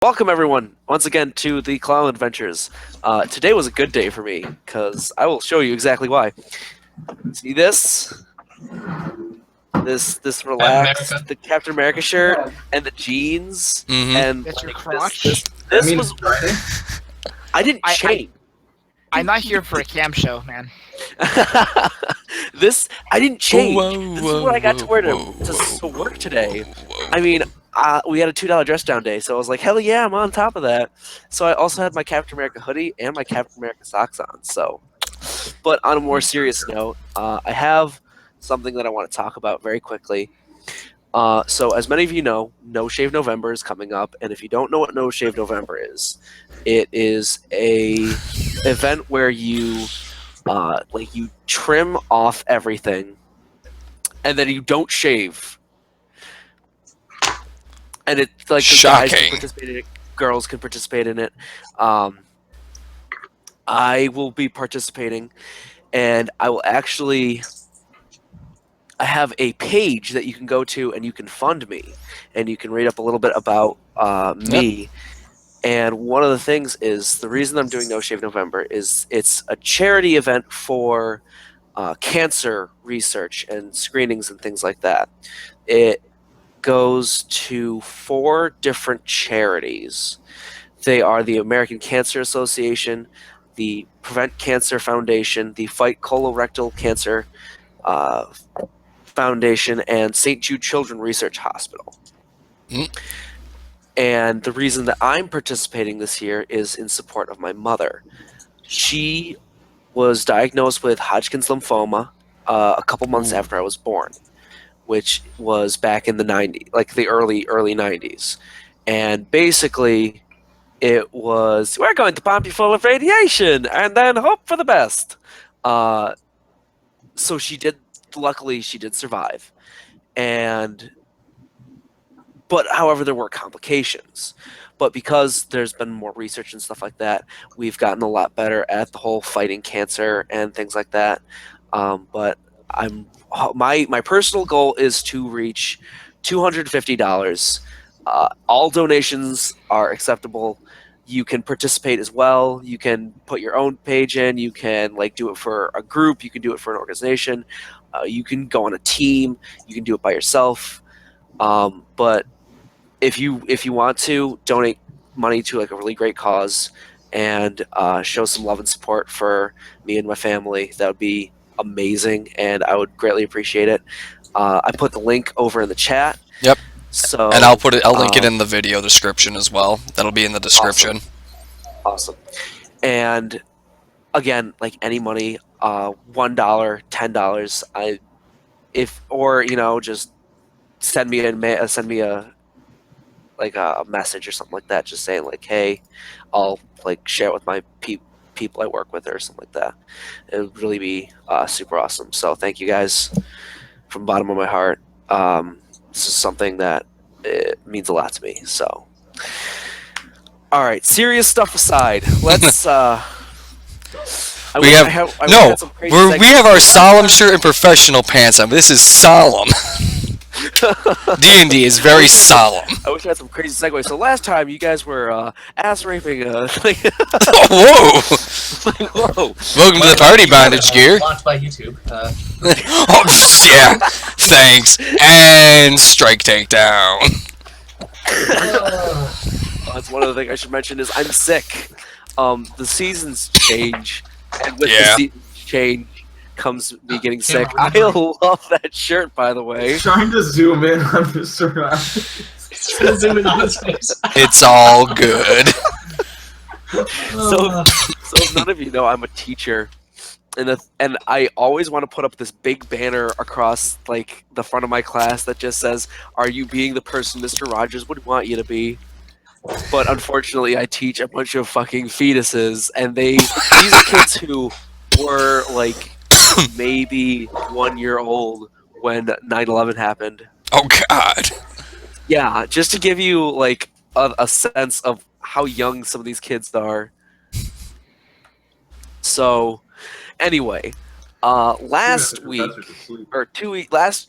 Welcome everyone once again to the Clelen Adventures. Today was a good day for me because I will show you exactly why. See this? This relaxed, America. the Captain America shirt and the jeans and That's your like crotch? this was. I didn't change. I'm not here for a cam show, man. I didn't change. Whoa, This is what I got to wear to work today. I mean, we had a $2 dress down day, so I was like, hell yeah, I'm on top of that. So I also had my Captain America hoodie and my Captain America socks on. So, but on a more serious note, I have something that I want to talk about very quickly. So as many of you know, No Shave November is coming up, and if you don't know what No Shave November is, it is a event where you you trim off everything, and then you don't shave. And it's like the guys can participate in it, girls can participate in it. I will be participating, and I will actually. I have a page that you can go to, and you can fund me, and you can read up a little bit about me. Yep. And one of the things is the reason I'm doing No Shave November is it's a charity event for cancer research and screenings and things like that. It goes to 4 different charities. They are the American Cancer Association, the Prevent Cancer Foundation, the Fight Colorectal Cancer Foundation, and St. Jude Children's Research Hospital. And the reason that I'm participating this year is in support of my mother. She was diagnosed with Hodgkin's lymphoma a couple months after I was born, which was back in the 90s, like the early 90s. And basically, it was, we're going to pump you full of radiation and then hope for the best. So luckily she did survive. But however, there were complications. But because there's been more research and stuff like that, we've gotten a lot better at the whole fighting cancer and things like that. But my personal goal is to reach $250. All donations are acceptable. You can participate as well. You can put your own page in. You can do it for a group. You can do it for an organization. You can go on a team. You can do it by yourself. But if you want to donate money to a really great cause and show some love and support for me and my family, that would be amazing, and I would greatly appreciate it. I put the link over in the chat. Yep. So, and I'll link it in the video description as well. That'll be in the description. Awesome. And again, any money, $1, $10, just send me a message or something like that, just saying hey, I'll share it with my people I work with or something like that. It would really be super awesome. So thank you guys from the bottom of my heart. This is something that it means a lot to me. So, all right, serious stuff aside, let's. We have our solemn shirt and professional pants on. This is solemn. D&D is very solemn. I wish I had some crazy segues. So last time you guys were ass raping. Whoa! Whoa! Welcome to the party, bondage gear. Launched by YouTube. Oh yeah, thanks. And strike takedown. That's one of the things I should mention is I'm sick. The seasons change, and with the seasons change comes me getting sick. I love that shirt, by the way. Trying to zoom in on Mr. Zoom in on his face. It's all good. So if none of you know, I'm a teacher, and I always want to put up this big banner across the front of my class that just says, "Are you being the person Mr. Rogers would want you to be?" But unfortunately, I teach a bunch of fucking fetuses, and these are kids who were maybe 1 year old when 9/11 happened. Oh God. Yeah, just to give you a sense of how young some of these kids are. So, anyway, last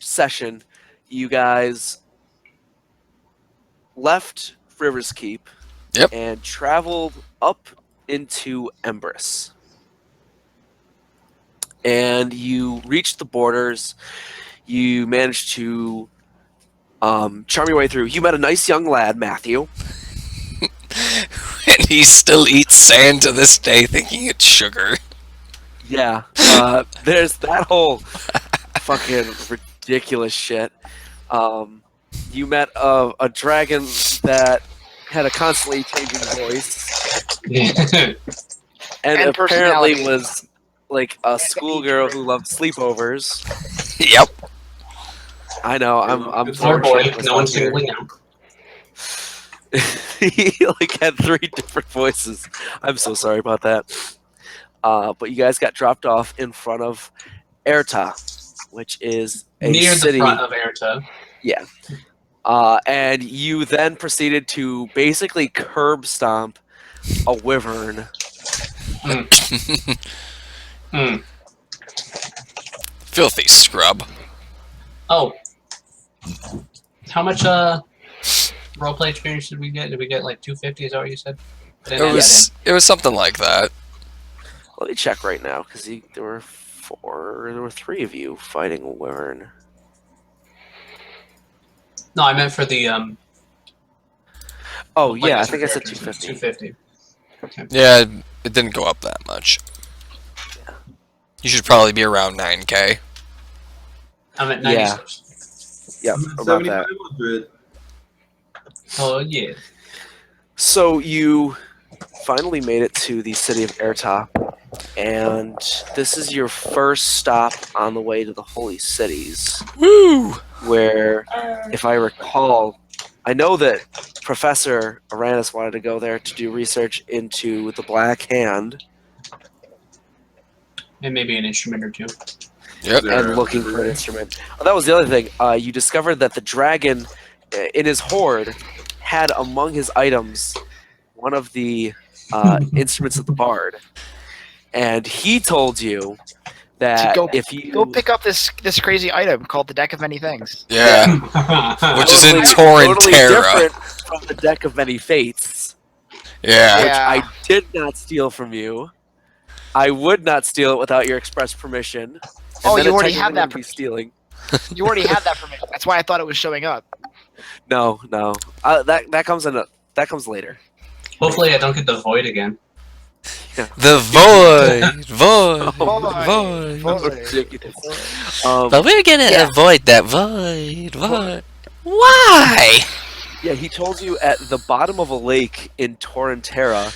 session, you guys left Rivers Keep Yep. and traveled up into Embrys. And you reached the borders. You managed to charm your way through. You met a nice young lad, Matthew. And he still eats sand to this day, thinking it's sugar. Yeah, there's that whole fucking ridiculous shit. You met a dragon that had a constantly changing voice, and And apparently personality. was like a schoolgirl who loved sleepovers. Yep. I know. I'm It's our boy. throwing shade at No one's myself singling out. here. He like had 3 different voices. I'm so sorry about that. But you guys got dropped off in front of Erta, which is a Near city. the front of Erta. Yeah. And you then proceeded to basically curb stomp a wyvern. Hmm. Filthy scrub. Oh. How much roleplay experience did we get? Did we get like 250? Is that what you said? It was something like that. Let me check right now, because there were 3 of you fighting a wyvern. No, I meant for the Oh like yeah, I us think I said characters, 250. 250. Yeah, it didn't go up that much. Yeah. You should probably be around 9K. I'm at Yeah. 96. Yep, about that. 7,500. Oh yeah. So you finally made it to the city of Erta, and this is your first stop on the way to the Holy Cities, Woo! where, if I recall, I know that Professor Arranis wanted to go there to do research into the Black Hand And maybe an instrument or two. Yep. and looking for an instrument. Oh, that was the other thing. You discovered that the dragon in his hoard had among his items one of the instruments of the bard, and he told you that go- if you Go pick up this crazy item called the Deck of Many Things. Yeah. Which is in totally Torrentera. different from the Deck of Many Fates, Yeah. which Yeah. I did not steal from you. I would not steal it without your express permission. And Oh, then you it already technically have that wouldn't be stealing. You already had that permission. That's why I thought it was showing up. No. That comes later. Hopefully I don't get the void again. The void. Void. Void. Void. Ridiculous. But we're gonna Yeah. avoid that void. Void. Why? Yeah, he told you at the bottom of a lake in Torrentera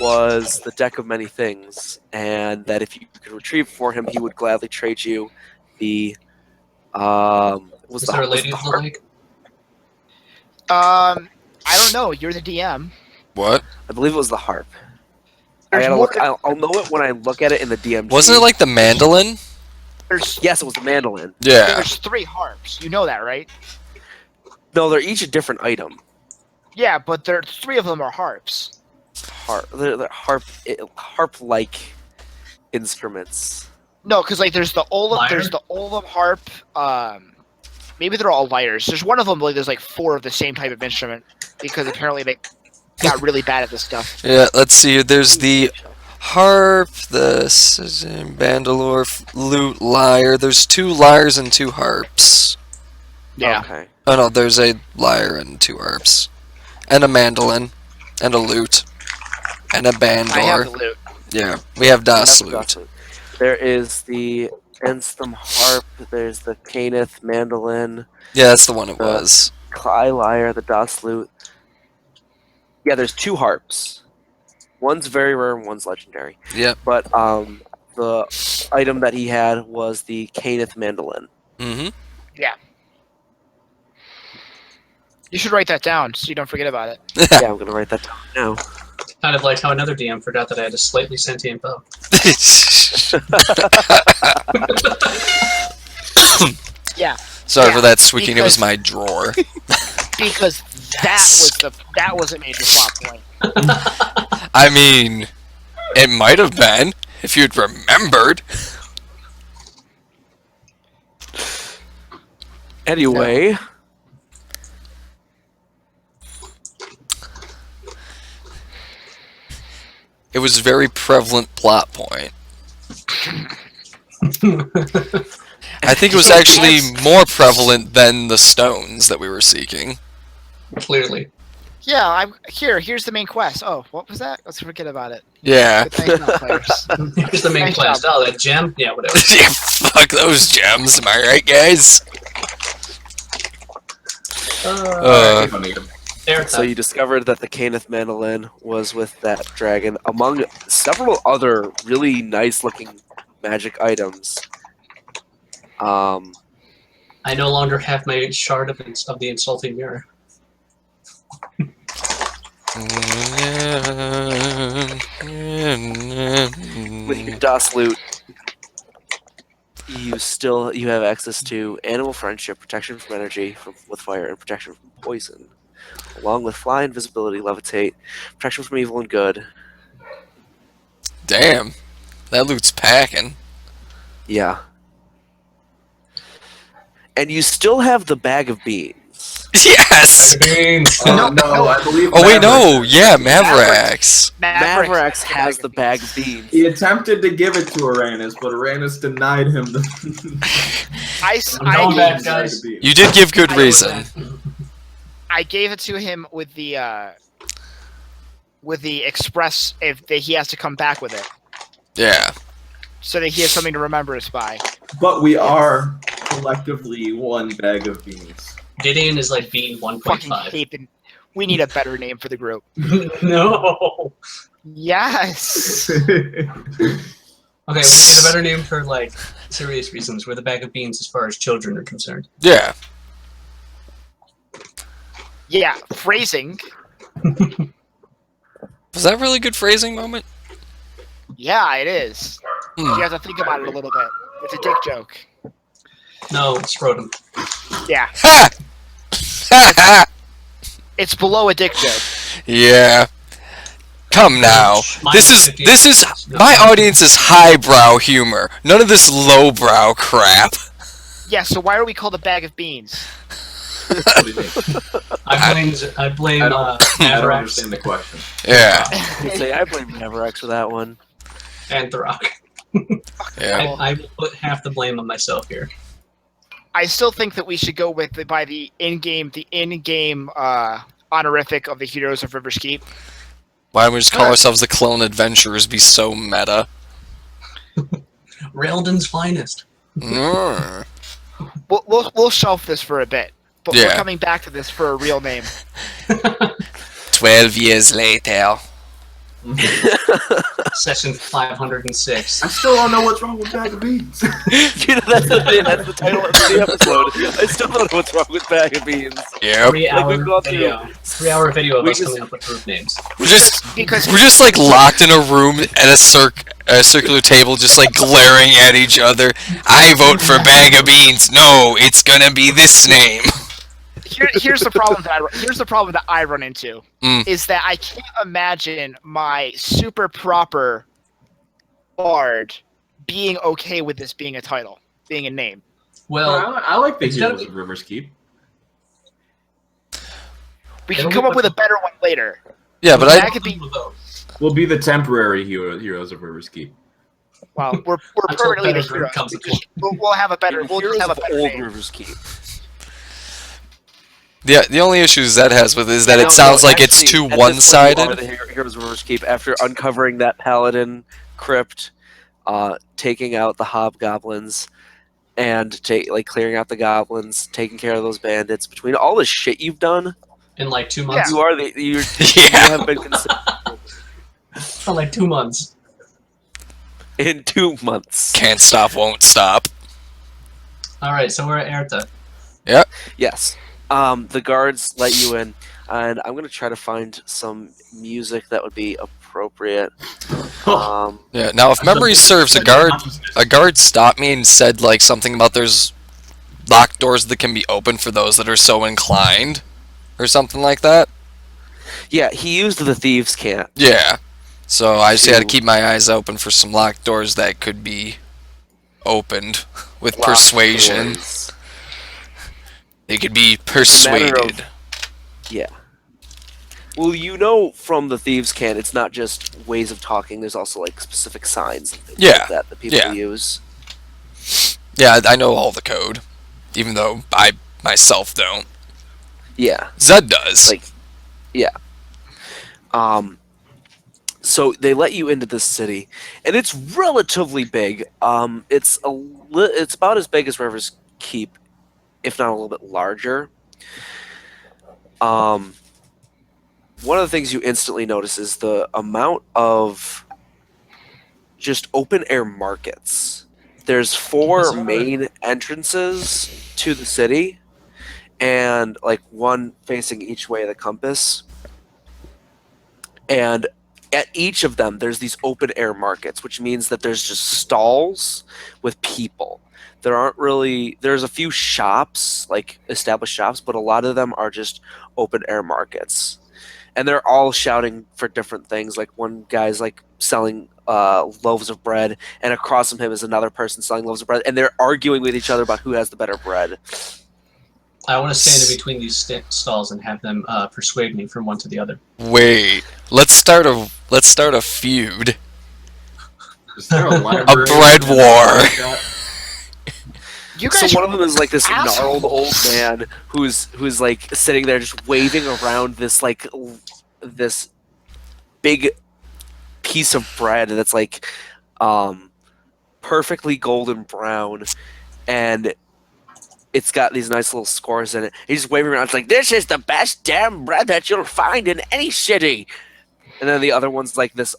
was the Deck of Many Things, and that if you could retrieve for him, he would gladly trade you the Is there a lady of the lake? I don't know. You're the DM. What? I believe it was the harp. There's I'll more know it when I look at it in the DMG. Wasn't it like the mandolin? Yes, it was the mandolin. Yeah. There's 3 harps. You know that, right? No, they're each a different item. Yeah, but 3 of them are harps. They're harp-like instruments. No, because like there's the Olam, Lyre? there's the Olam harp. Maybe they're all lyres. There's one of them like there's like 4 of the same type of instrument because apparently they got really bad at this stuff. Yeah, let's see. There's the harp, the bandolore, lute, lyre. There's 2 lyres and 2 harps. Yeah. Okay. Oh no, there's a lyre and 2 harps. And a mandolin. And a lute. And a I have bandor. the loot. Yeah, we have Das That's lute. awesome. There is the Enstham harp. There's the Caneth mandolin. Yeah, that's the one it was. Cly lyre, the Das lute. Yeah, there's 2 harps. One's very rare and one's legendary. Yep. But the item that he had was the Caneth mandolin. Mm-hmm. You should write that down so you don't forget about it. Yeah, I'm gonna write that down now. Kind of like how another DM forgot that I had a slightly sentient bow. Yeah, Sorry Yeah, for that squeaking. It was because- my drawer. because that was a major plot point. I mean, it might have been if you'd remembered. Anyway, it was a very prevalent plot point. I think it was actually more prevalent than the stones that we were seeking. Clearly. Yeah, I'm here. Here's the main quest. Oh, what was that? Let's forget about it. Yeah. Good night, now, players. Here's the main Nice quest. job. Oh, that gem? Yeah, whatever. Yeah, fuck those gems, am I right, guys? I don't need 'em. Erica. So you discovered that the Caneth mandolin was with that dragon, among several other really nice-looking magic items. I no longer have my shard of the insulting mirror. With your DOS loot, you have access to animal friendship, protection from energy with fire, and protection from poison, along with fly, invisibility, levitate, protection from evil and good. Damn, that loot's packing. Yeah. And you still have the bag of beans. Yes! Beans. No, I believe. Oh wait, no, Maverick- yeah, Mavericks. Mavericks has the bag of beans. He attempted to give it to Arranis, but Arranis denied him the. I'm going back, the guys. bag of beans. You did give good reason. I gave it to him with the express if that he has to come back with it, Yeah. so that he has something to remember us by. But we are collectively one bag of beans. Gideon is like bean Fucking 1.5. hate the. We need a better name for the group. No. Yes. Okay, we need a better name for like serious reasons. We're the bag of beans as far as children are concerned. Yeah. Yeah, phrasing. Was that a really good phrasing moment? Yeah, it is. Hmm. You have to think about it a little bit. It's a dick joke. No, scrotum. Yeah, Ha! Ha ha! it's below a dick joke. Yeah. Come now. This is my audience is highbrow humor. None of this lowbrow crap. Yeah, so why are we called a bag of beans? What do you mean? I blame I don't Avarax understand the question. Yeah. I blame Mavericks for that one. and Throkk. Yeah. I will put half the blame on myself here. I still think that we should go with by the in-game honorific of the heroes of River's Keep. Why don't we just call ourselves the Clone Adventurers? Be so meta. Railden's finest. Mm. We'll shelf this for a bit, but we're Yeah. coming back to this for a real name. 12 years later. Session 506. I still don't know what's wrong with bag of beans. You know, that's the thing. That's the title of the episode. I still don't know what's wrong with bag of beans. Yep. 3-hour we've gone video. 3-hour video of we us just- coming up with group names. We're just Because like locked in a room at a circular table, just like glaring at each other. I vote for bag of beans. No, it's gonna be this name. here's the problem that I run into Mm. is that I can't imagine my super proper bard being okay with this being a title, being a name. Well, I like the it's gotta heroes of Rivers Keep. We can It'll come be up with a better one later. Yeah, but That I could be We'll be the temporary heroes of Rivers Keep. well. We're Until permanently the better group heroes. comes because We'll have a better. We'll just Heroes have a of better Old name. Rivers Keep. the only issue Zed has with it is that it No, sounds no, like it's actually, too at this point, you are one-sided. the Heroes of Rivers Keep after uncovering that paladin crypt, taking out the hobgoblins, and clearing out the goblins, taking care of those bandits. Between all the shit you've done, in like 2 months. you are you Yeah. have been considered For like 2 months. in 2 months. Can't stop, won't stop. Alright, so we're at Erta. Yes. The guards let you in, and I'm gonna try to find some music that would be appropriate. Yeah. Now, if memory serves, a guard stopped me and said like something about there's locked doors that can be opened for those that are so inclined, or something like that. Yeah, he used the thieves' cant. Yeah. So I just had to keep my eyes open for some locked doors that could be opened with Locked persuasion. doors. They could be Matter persuaded. of- Yeah. Well, you know from the thieves' can, it's not just ways of talking. There's also like specific signs and things like that people use. Yeah, I know all the code, even though I myself don't. Yeah. Zed does. Like, yeah. So they let you into this city, and it's relatively big. It's it's about as big as River's Keep, if not a little bit larger. One of the things you instantly notice is the amount of just open air markets. There's 4 main entrances to the city, and like one facing each way of the compass. And at each of them, there's these open air markets, which means that there's just stalls with people. There's a few shops, like established shops, but a lot of them are just open air markets. And they're all shouting for different things. Like one guy's like selling loaves of bread, and across from him is another person selling loaves of bread, and they're arguing with each other about who has the better bread. I want to stand in between these stalls and have them persuade me from one to the other. Wait, let's start a feud. Is there a A bread war. You guys So one of them is like this assholes. gnarled old man who's like sitting there just waving around this like this big piece of bread that's like perfectly golden brown, and it's got these nice little scores in it. He's just waving around. It's like, this is the best damn bread that you'll find in any city. And then the other one's like this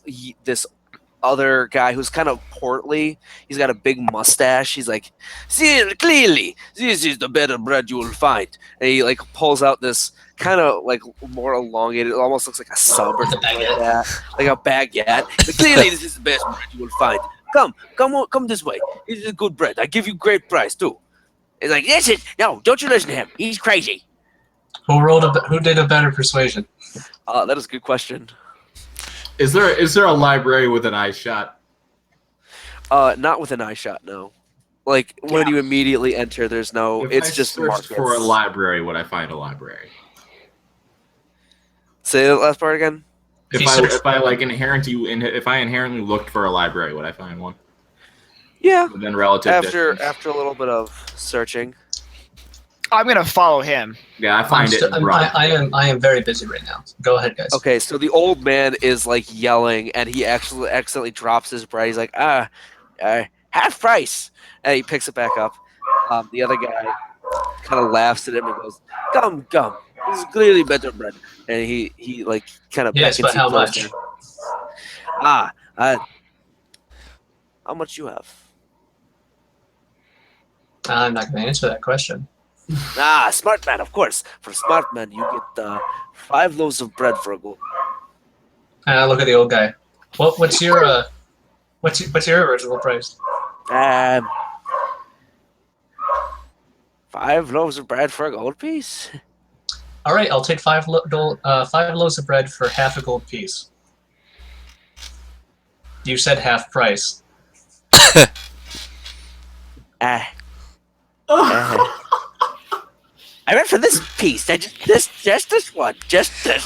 other guy who's kind of portly. He's got a big mustache. He's like, see, clearly, this is the better bread you will find. And he like pulls out this kind of like more elongated, it almost looks like a sub or something like that, like a baguette. But clearly, this is the best bread you will find. Come this way. This is good bread. I give you great price too. It's like, no, don't you listen to him. He's crazy. Who did a better persuasion? That is a good question. Is there a library with an eye shot? Not with an eye shot, no. Like when you immediately enter, there's no. If It's I just searched markets. for a library, would I find a library? Say the last part again. If I inherently looked for a library, would I find one? Yeah. Within relative distance? After a little bit of searching. I'm gonna follow him. Yeah, I find it. I am very busy right now. Go ahead, guys. Okay, so the old man is like yelling, and he actually accidentally drops his bread. He's like, half price, and he picks it back up. The other guy kind of laughs at him and goes, come, this is clearly better bread. And he like kind of Yes, but how much? How much you have? I'm not going to answer that question. Smart man, of course. For smart man, you get 5 loaves of bread for a gold. And I look at the old guy. What's your original price? 5 loaves of bread for a gold piece. All right, I'll take 5 loaves of bread for half a gold piece. You said half price. I went for this piece. Just this one. Just this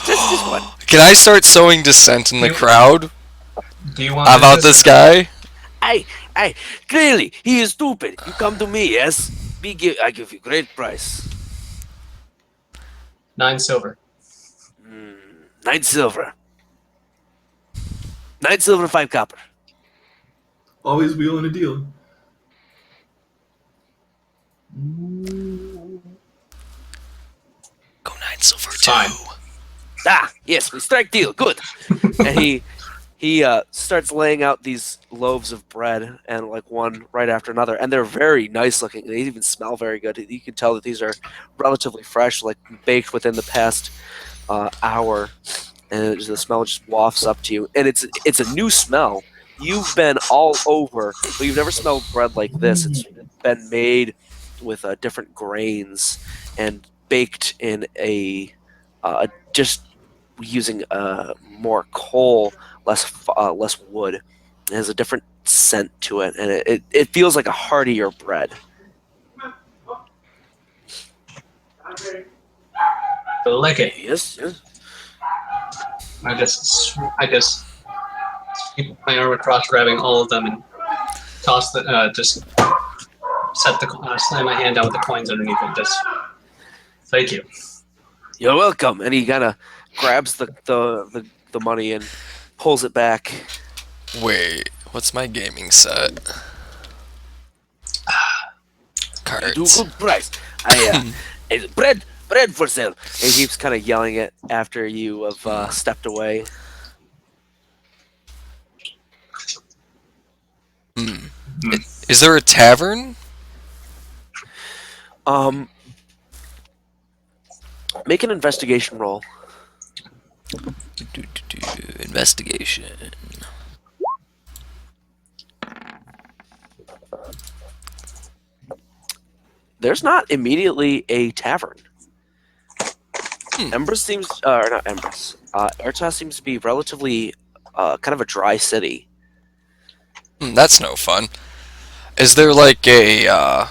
one. Can I start sowing dissent in the crowd Do you want about this guy? Hey, clearly, he is stupid. You come to me, yes? I give you great price. 9 silver. 9 silver. 9 silver, 5 copper. Always wheeling a deal. Go 9 silver too. Fine. Yes, we strike deal. Good. And he starts laying out these loaves of bread, and like one right after another, and they're very nice looking. They even smell very good. You can tell that these are relatively fresh, like baked within the past hour, and the smell just wafts up to you. And it's a new smell. You've been all over, but you've never smelled bread like this. It's been made with different grains and baked in a just using more coal, less wood. It has a different scent to it, and it feels like a heartier bread. I like it. Yes. I just keep my arm across, grabbing all of them, and toss the just set the slam my hand down with the coins underneath it. Just thank you. You're welcome. And he kind of grabs the money and pulls it back. Wait, what's my gaming set? You do Cards. good price. It's bread for sale. And he keeps kind of yelling it after you have stepped away. Is there a tavern? Make an investigation roll. Investigation. There's not immediately a tavern. Embers seems, or not Embers. Erta seems to be relatively kind of a dry city. That's no fun. Is there like a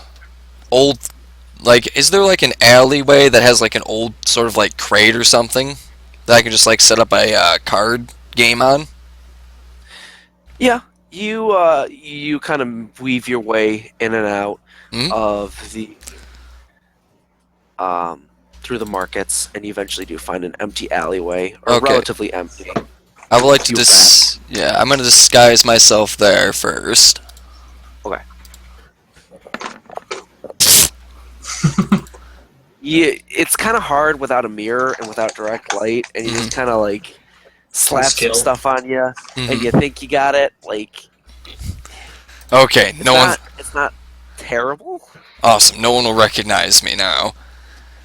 old, like, is there like an alleyway that has like an old sort of like crate or something that I can just like set up a card game on? Yeah, you kind of weave your way in and out of the through the markets, and you eventually do find an empty alleyway, or Okay. relatively empty. I would like to You yeah, I'm gonna disguise myself there first. Okay. It's kind of hard without a mirror and without direct light, and you just kind of like slap some Skill. stuff on you, and you think you got it. Like, Okay, it's not terrible. Awesome. No one will recognize me now.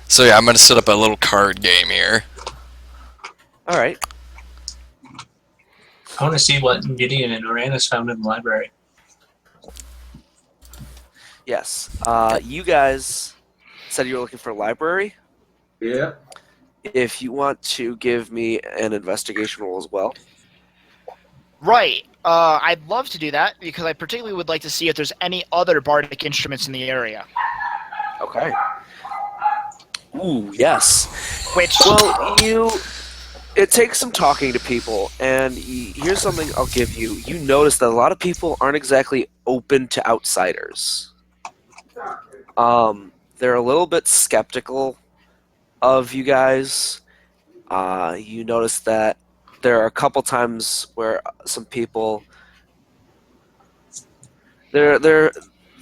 So yeah, I'm gonna set up a little card game here. All right. I want to see what Gideon and Arranis found in the library. Yes. You guys said you were looking for a library. Yeah. If you want to give me an investigation roll as well. Right. I'd love to do that because I particularly would like to see if there's any other bardic instruments in the area. Okay. Ooh, yes. Which, Well, it takes some talking to people, and here's something I'll give you. You notice that a lot of people aren't exactly open to outsiders. They're a little bit skeptical of you guys. You notice that there are a couple times where some people there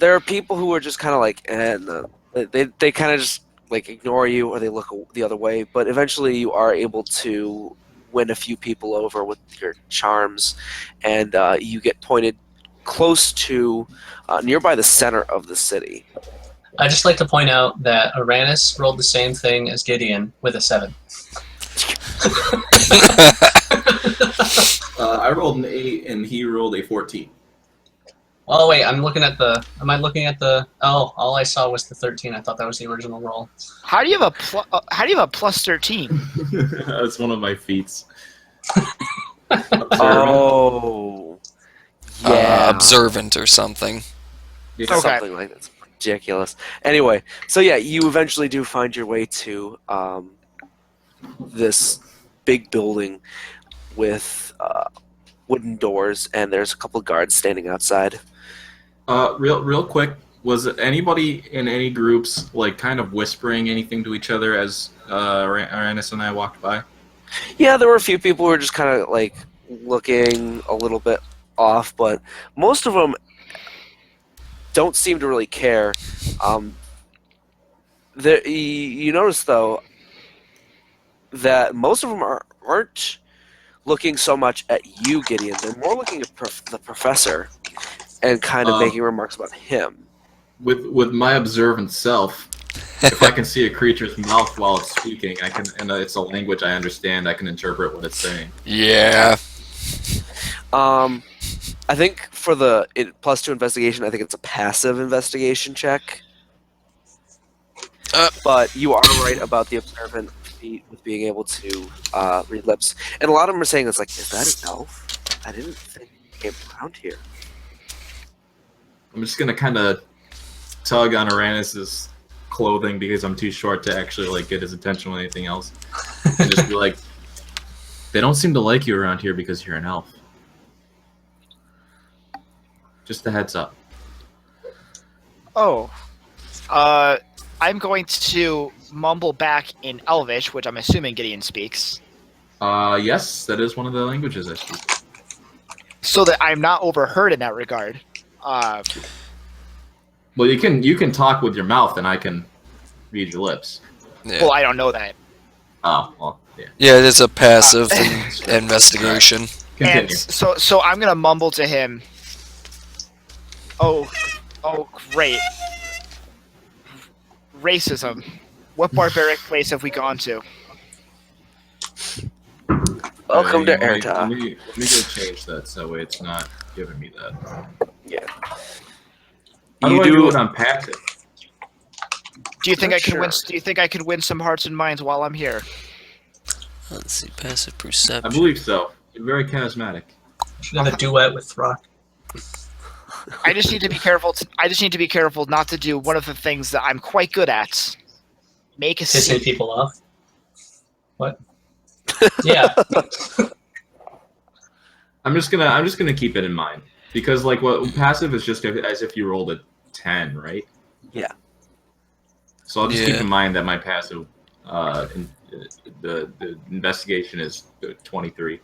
are people who are just kind of like, and they kind of just like ignore you, or they look the other way. But eventually, you are able to win a few people over with your charms, and you get pointed close to nearby the center of the city. I'd just like to point out that Arranis rolled the same thing as Gideon with a 7. I rolled an 8 and he rolled a 14. Oh wait, I'm looking at the. Am I looking at the? Oh, all I saw was the 13. I thought that was the original roll. how do you have a plus 13? That's one of my feats. Oh, yeah, Observant or something. Yeah. Okay. something like that. It's ridiculous. Anyway, so yeah, you eventually do find your way to this big building with wooden doors, and there's a couple of guards standing outside. Real quick, was anybody in any groups like kind of whispering anything to each other as Arranis and I walked by? Yeah, there were a few people who were just kind of like looking a little bit off, but most of them don't seem to really care. You notice though that most of them aren't looking so much at you, Gideon. They're more looking at the professor and kind of making remarks about him. With my observant self, if I can see a creature's mouth while it's speaking, I can, and it's a language I understand, I can interpret what it's saying. Yeah. I think for the +2 investigation, I think it's a passive investigation check. But you are right about the observant feat with being able to read lips. And a lot of them are saying it's like, is that an elf? I didn't think he came around here. I'm just gonna kind of tug on Arranis' clothing because I'm too short to actually like get his attention with anything else, and just be like, They don't seem to like you around here because you're an elf. Just a heads up. Oh. I'm going to mumble back in Elvish, which I'm assuming Gideon speaks, Yes, that is one of the languages I speak. so that I'm not overheard in that regard. Well, you can talk with your mouth, and I can read your lips. Yeah. Well, I don't know that. Oh, well, yeah. Yeah, it is a passive investigation. Continue. And so I'm gonna mumble to him. Oh, great. Racism. What barbaric place have we gone to? Welcome to Let Erta. me go change that so way it's not giving me that. Yeah. How do I do it on passive? Do you think Not I can win? sure. Do you think I could win some hearts and minds while I'm here? Let's see, passive I perception. believe so. You're very charismatic. Should have a duet with Throkk. I just need to be careful. I just need to be careful not to do one of the things that I'm quite good at. Make a Pissing scene. people off. What? Yeah. I'm just gonna keep it in mind because like what passive is just as if you rolled a 10, right? Yeah. So I'll just keep Yeah. in mind that my passive, the investigation is 23.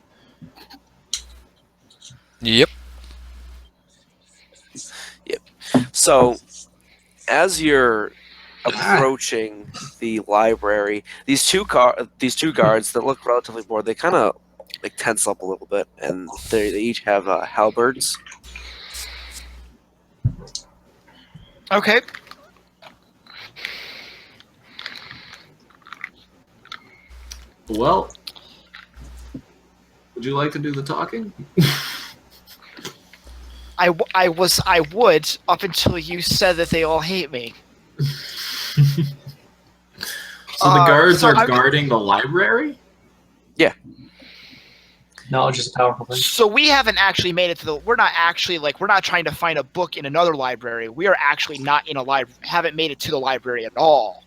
Yep. So, as you're approaching the library, these two guards that look relatively bored, they kind of like tense up a little bit, and they each have halberds. Okay. Well, would you like to do the talking? I would up until you said that they all hate me. So the guards so are I'm- guarding the library? Knowledge is a powerful thing. So we haven't actually made it to the. We're not trying to find a book in another library. We are actually not in a library. Haven't made it to the library at all.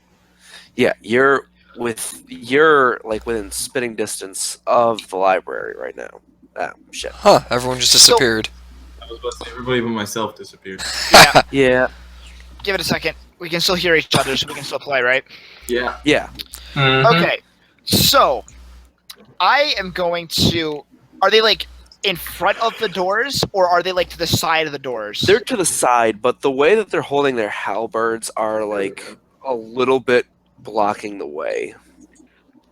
Yeah, you're like within spitting distance of the library right now. Ah, shit. Huh, everyone just disappeared. I was about to say everybody but myself disappeared. Yeah. Yeah, Give it a second. We can still hear each other, so we can still play, right? Yeah. yeah. Mhm. Okay. So I am going to. Are they like in front of the doors, or are they like to the side of the doors? They're to the side, but the way that they're holding their halberds are like a little bit blocking the way.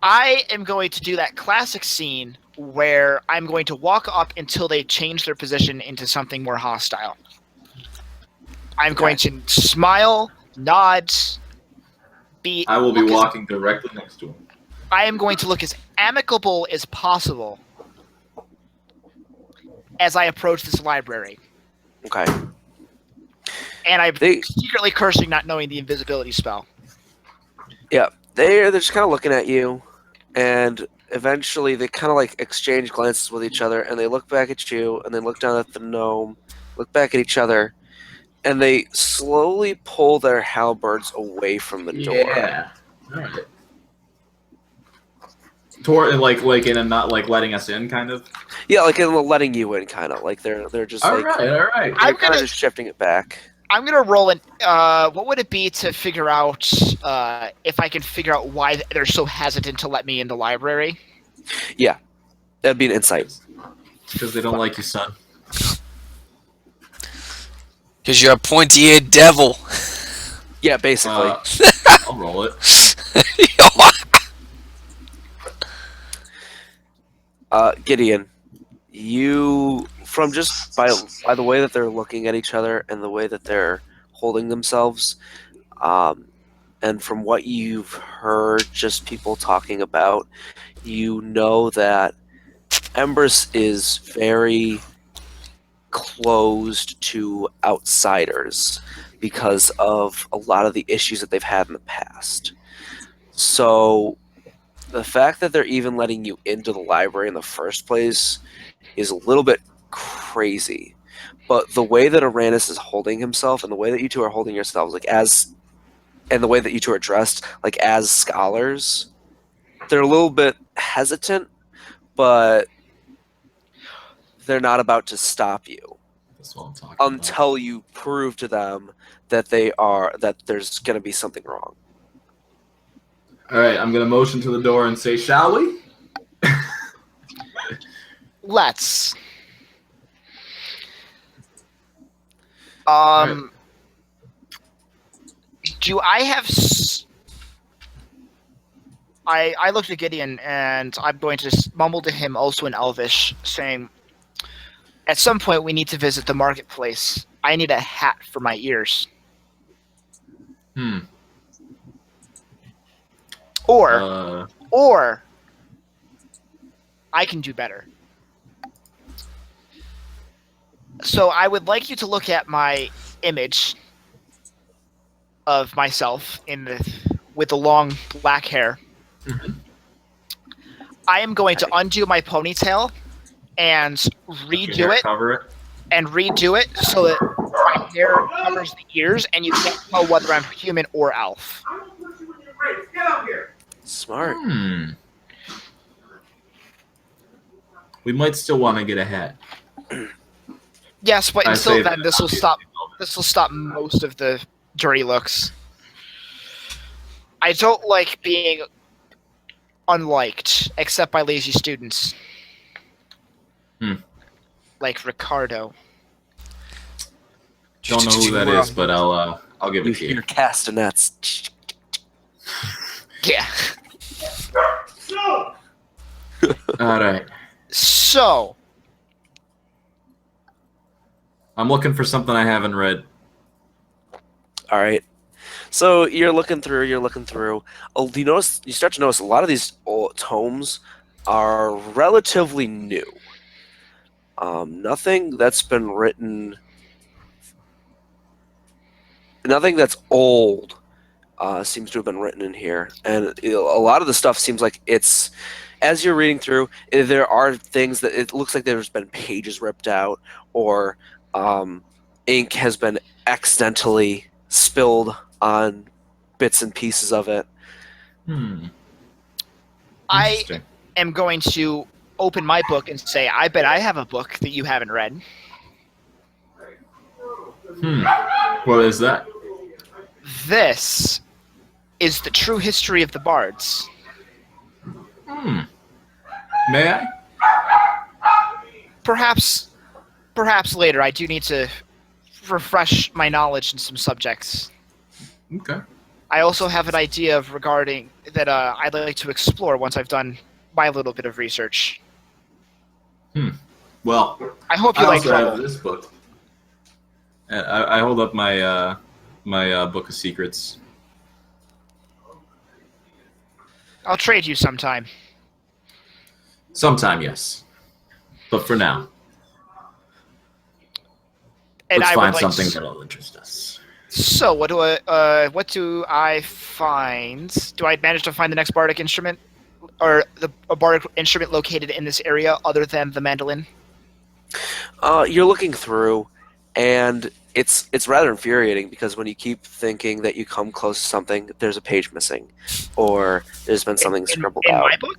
I am going to do that classic scene where I'm going to walk up until they change their position into something more hostile. I'm going to smile, nod, I will be look as- walking directly next to him. I am going to look as amicable as possible as I approach this library. Okay. And I'm They secretly cursing not knowing the invisibility spell. they're just kind of looking at you, and eventually they kind of like exchange glances with each other, and they look back at you, and they look down at the gnome, look back at each other, and they slowly pull their halberds away from the door. Yeah. All right. Toward like in a not like letting us in kind of. Yeah, like and letting you in, kind of like they're just All like right. they're I'm kind gonna- of just shifting it back. I'm gonna roll an. What would it be to figure out if I can figure out why they're so hesitant to let me in the library? That'd be an insight. Because they don't like you, son. Because you're a pointy-eared devil. Yeah, basically. I'll roll it. Gideon, you from just by the way that they're looking at each other and the way that they're holding themselves, and from what you've heard, just people talking about, you know that Embers is very closed to outsiders because of a lot of the issues that they've had in the past. So the fact that they're even letting you into the library in the first place is a little bit crazy. But the way that Arranis is holding himself and the way that you two are holding yourselves, and the way that you two are dressed, like as scholars, they're a little bit hesitant, but they're not about to stop you That's what I'm talking about. until you prove to them that there's going to be something wrong. All right, I'm going to motion to the door and say, shall we? Let's. Right. Do I have... I looked at Gideon, and I'm going to just mumble to him also in Elvish, saying, at some point we need to visit the marketplace. I need a hat for my ears. Or I can do better. So I would like you to look at my image of myself with the long black hair. Mm-hmm. I am going to undo my ponytail and redo it. Cover it. And redo it so that my hair covers the ears and you can't tell whether I'm human or elf. Smart. We might still want to get a hat. Yes, but I until say then, that. this will stop most of the dirty looks. I don't like being unliked, except by lazy students. Like Ricardo. Don't know who that is, but I'll give You it to hear you. castanets. Yeah. All right. So, I'm looking for something I haven't read. All right. So you're looking through. Oh, you start to notice a lot of these old tomes are relatively new. Nothing that's been written. Nothing that's old seems to have been written in here, and a lot of the stuff seems like it's. As you're reading through, there are things that it looks like there's been pages ripped out, or ink has been accidentally spilled on bits and pieces of it. I Interesting. am going to open my book and say, I bet I have a book that you haven't read. What is that? This is the true history of the bards. May I? Perhaps later. I do need to refresh my knowledge in some subjects. Okay. I also have an idea regarding that I'd like to explore once I've done my little bit of research. Well, I hope you I like also have trouble. this book. I hold up my my book of secrets. I'll trade you sometime. Sometime, yes. But for now, And let's I find would like something that'll interest us. So, what do I find? Do I manage to find the next bardic instrument, or a bardic instrument located in this area other than the mandolin? You're looking through, and it's rather infuriating because when you keep thinking that you come close to something, there's a page missing, or there's been something scribbled in out. my book?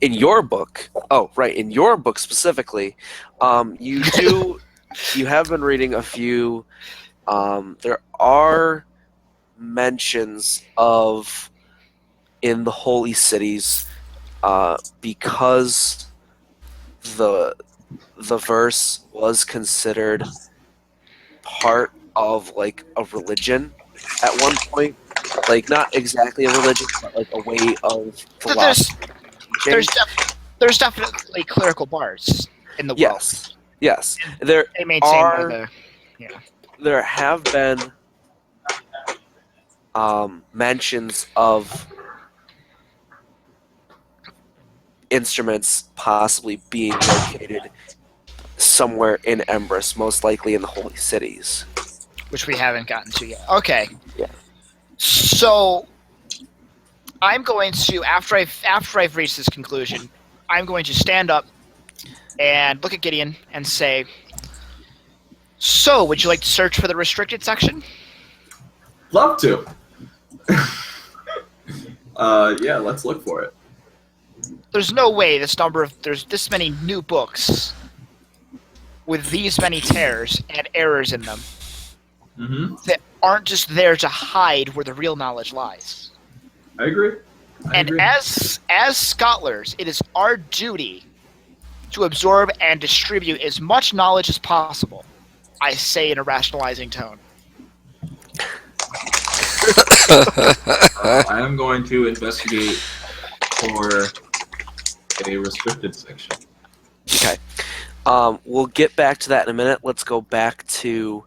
In your book, in your book specifically, you have been reading a few. There are mentions of in the holy cities, because the verse was considered part of like a religion at one point, like not exactly a religion, but like a way of philosophy. There's definitely clerical bards in the world. Yes. There They maintain there have been mentions of instruments possibly being located somewhere in Embrus, most likely in the holy cities. which we haven't gotten to yet. Okay. Yeah. So I'm going to after I've reached this conclusion, I'm going to stand up and look at Gideon and say, "So, would you like to search for the restricted section?" Love to. Yeah, let's look for it. there's no way there's this many new books with these many tears and errors in them that aren't just there to hide where the real knowledge lies. I agree. As scholars, it is our duty to absorb and distribute as much knowledge as possible. I say in a rationalizing tone. I am going to investigate for a restricted section. Okay. We'll get back to that in a minute. Let's go back to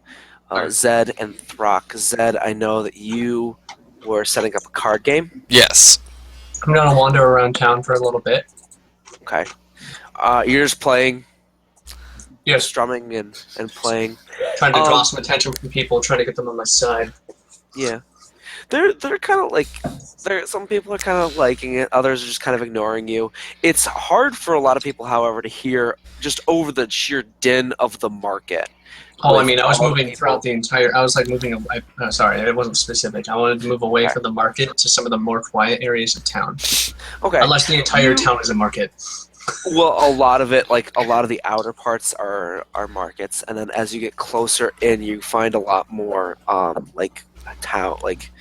Zed and Throkk. Zed, I know that you were setting up a card game. Yes. I'm gonna wander around town for a little bit. Okay. You're just playing, Yes, strumming and playing. trying to draw some attention from people, trying to get them on my side. Yeah. They're kind of like, some people are kind of liking it, others are just kind of ignoring you. It's hard for a lot of people, however, to hear just over the sheer din of the market. Oh, I With mean, I was all the moving people. throughout the entire. I was like moving away. Sorry, it wasn't specific. I wanted to move away Okay. from the market to some of the more quiet areas of town. Okay. Unless the entire town is a market. Well, a lot of it, like a lot of the outer parts are markets, and then as you get closer in, you find a lot more like town, like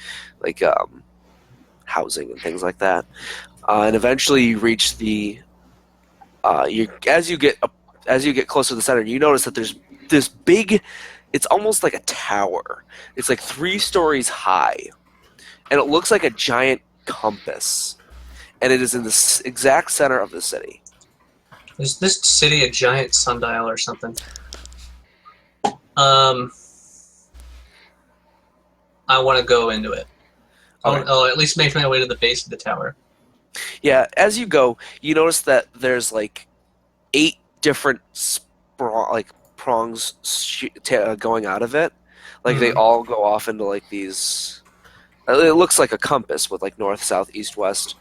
housing and things like that. And eventually, you reach the as you get closer to the center, you notice that there's this big. It's almost like a tower. It's like 3 stories high, and it looks like a giant compass, and it is in the exact center of the city. Is this city a giant sundial or something? I want to go into it. Okay. I'll at least make my way to the base of the tower. Yeah, as you go, you notice that there's like 8 different prongs going out of it. Like they all go off into like these. It looks like a compass with like north, south, east, west,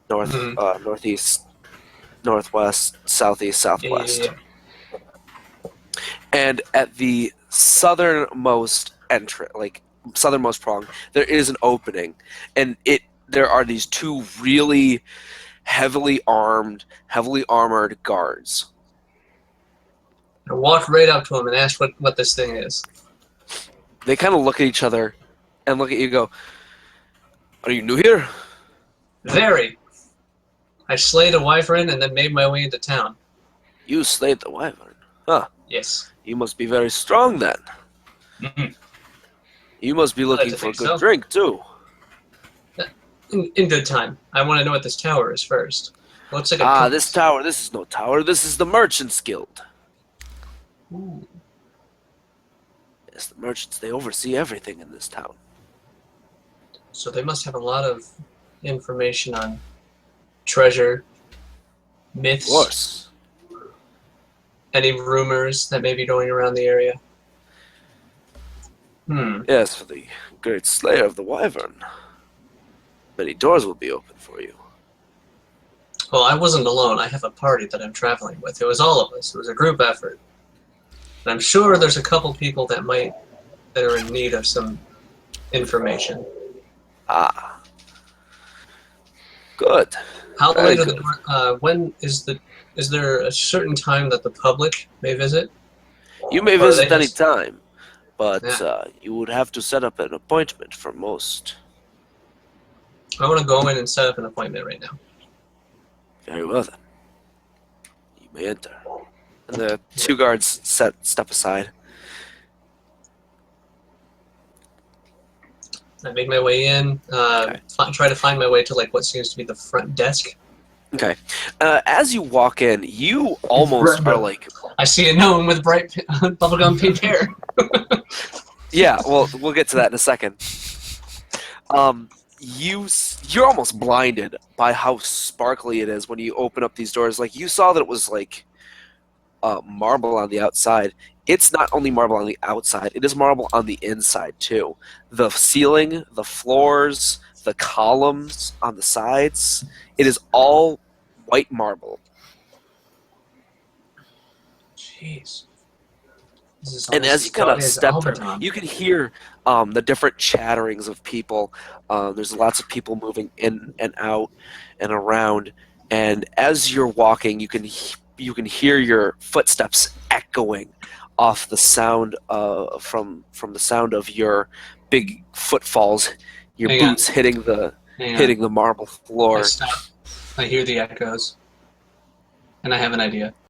northeast, northwest, southeast, southwest. Yeah. And at the southernmost southernmost prong, there is an opening, and there are these 2 really heavily armored guards. I walked right up to him and asked what this thing is. They kind of look at each other and look at you and go, "Are you new here?" Very. I slayed a wyvern and then made my way into town. "You slayed the wyvern. Huh. Yes. You must be very strong then. Mhm. You must be looking to for a think good so. drink too." In good time. I want to know what this tower is first. Looks like a This tower. This is no tower. This is the Merchants Guild. Ooh. Yes, the merchants. They oversee everything in this town. So they must have a lot of information on treasure, myths, Of course. any rumors that may be going around the area. Yes, for the great slayer of the wyvern. Many doors will be open for you. Well, I wasn't alone. I have a party that I'm traveling with. It was all of us. It was a group effort. And I'm sure there's a couple people that are in need of some information. Ah. Good. How Very late are the good. door? When is there a certain time that the public may visit? You may Or visit they any just- time, but Yeah. you would have to set up an appointment for most. I want to go in and set up an appointment right now. Very well then. You may enter. And the 2 guards step aside. I make my way in, try to find my way to like what seems to be the front desk. Okay. As you walk in, you almost are like, I see a gnome with bright bubblegum pink hair. yeah. Well, we'll get to that in a second. You're almost blinded by how sparkly it is when you open up these doors. Like you saw that it was like marble on the outside. It's not only marble on the outside; it is marble on the inside too. The ceiling, the floors, the columns on the sides. It is all white marble. Jeez. And as you kind of step through, you can hear the different chatterings of people. There's lots of people moving in and out and around, and as you're walking, you can hear your footsteps echoing off the sound from the sound of your big footfalls, your Hang on. boots hitting the Hang on. marble I floor. stop. I hear the echoes, and I have an idea.